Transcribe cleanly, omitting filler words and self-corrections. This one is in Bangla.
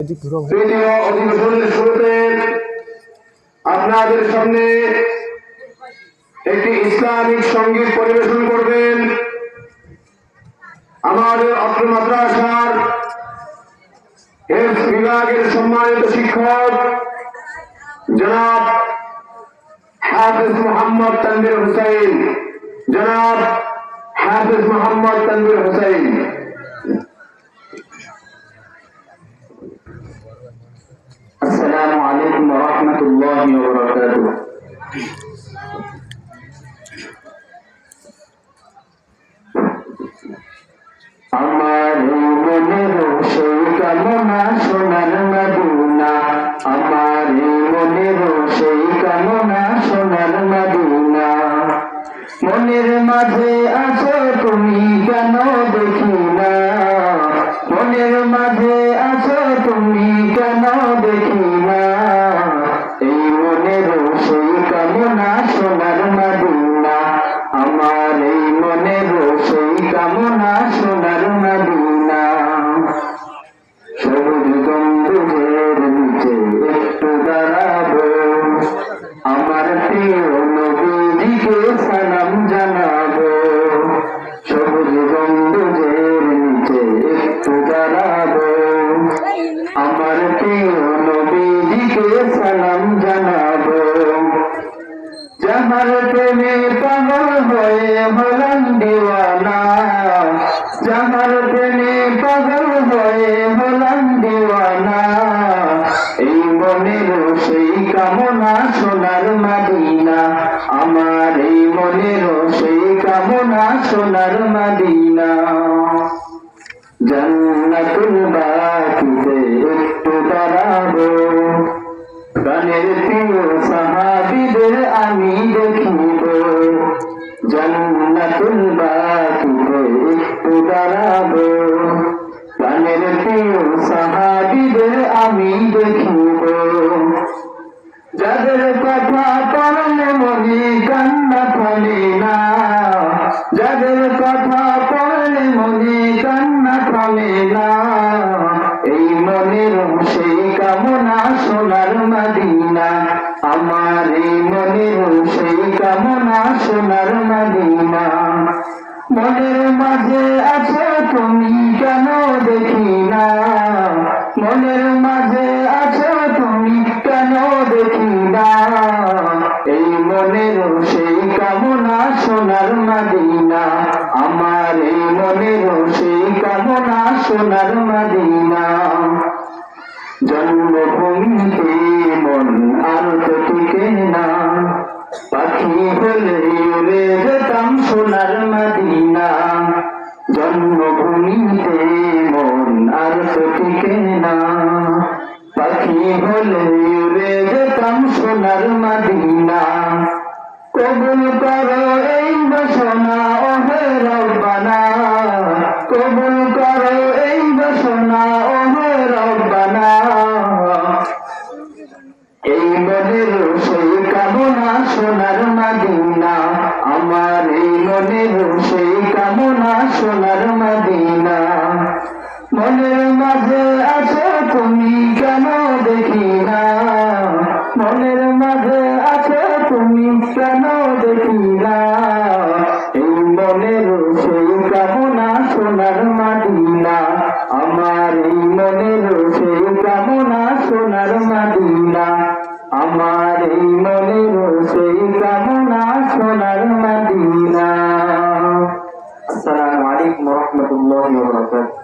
তৃতীয় অধিবেশনের শুরুতে আপনাদের সামনে একটি ইসলামিক সঙ্গীত পরিবেশন করবেন আমাদের অত্র মাদ্রাসার হেফজ বিভাগের সম্মানিত শিক্ষক জনাব হাফেজ মোহাম্মদ তানভীর হুসাইন। জনাব হাফেজ মোহাম্মদ তানভীর হুসাইন। আসসালামু আলাইকুম ওয়া রাহমাতুল্লাহি ওয়া বারাকাতুহু। আমার মনের সেই কামনা সোনার মদিনা, আমার মনের সেই কামনা সোনার মদিনা। মনের মাঝে আছো তুমি কেন দেখি না, মনের মাঝে আছো তুমি কেন দেখি না। এই মনের সেই কামনা সোনার মদিনা, আমার এই মনের সেই কামনা সোনার মদিনা। সবুজ গম্বুজের নিচে একটু দাঁড়াবো, আমার প্রিয় নবীজিকে সালাম জানাবো। সবুজ গম্বুজের নিচে একটু দাঁড়াবো, আমার প্রিয় নবীজিকে সালাম জানাবো। যাহার প্রেমে পাগল হয়ে হলাম দিওয়ানা, যাহার প্রেমে পাগল হয়ে হলাম দিওয়ানা। এই মনের সেই কামনা সোনার মদিনা, আমার এই মনের সেই কামনা সোনার মদিনা। জান্নাতুল বাকিতে একটু দাঁড়াবো, প্রাণের প্রিয় সাহাবীদের আমি দেখিব। জান্নাতুল বাকিতে একটু দাঁড়াবো, প্রাণের প্রিয় সাহাবীদের আমি দেখিব। যাদের কথা পড়লে মনে কান্না থামে না, যাদের কথা পড়লে মনে কান্না থামে না। এই মনের সেই কামনা সোনার মদিনা, আমার এই মনের সেই কামনা সোনার মদিনা। মনের মাঝে আছো তুমি কেন দেখি না, মনের মাঝে আছো তুমি কেন দেখি না। এই মনের সেই কামনা সোনার মদিনা, আমার এই মনের সেই কামনা সোনার মদিনা। জন্মভূমিতে মন আর তো টিকে না, পাখি হলে উড়ে যেতাম সোনার মদিনা। জন্মভূমিতে মন আর তো টিকে না, পাখি হলে উড়ে যেতাম সোনার মদিনা। কবুল করো এই বাসনা ওহে রব্বানা, কবুল করো এই বাসনা ওহে রব্বানা। এই মনের সেই কামনা সোনার মদিনা, আমার এই মনের সেই কামনা সোনার মদিনা। মনের মাঝে আছো তুমি কেন দেখি না, মনের মাঝে আছো তুমি কেন দেখি না। এই মনের সেই কামনা সোনার মদিনা, আমার এই মনের সেই কামনা সোনার মদিনা, আমার এই মনের সেই কামনা সোনার মদিনা। আসসালামু আলাইকুম ওয়া রাহমাতুল্লাহি ওয়া বারাকাতুহু।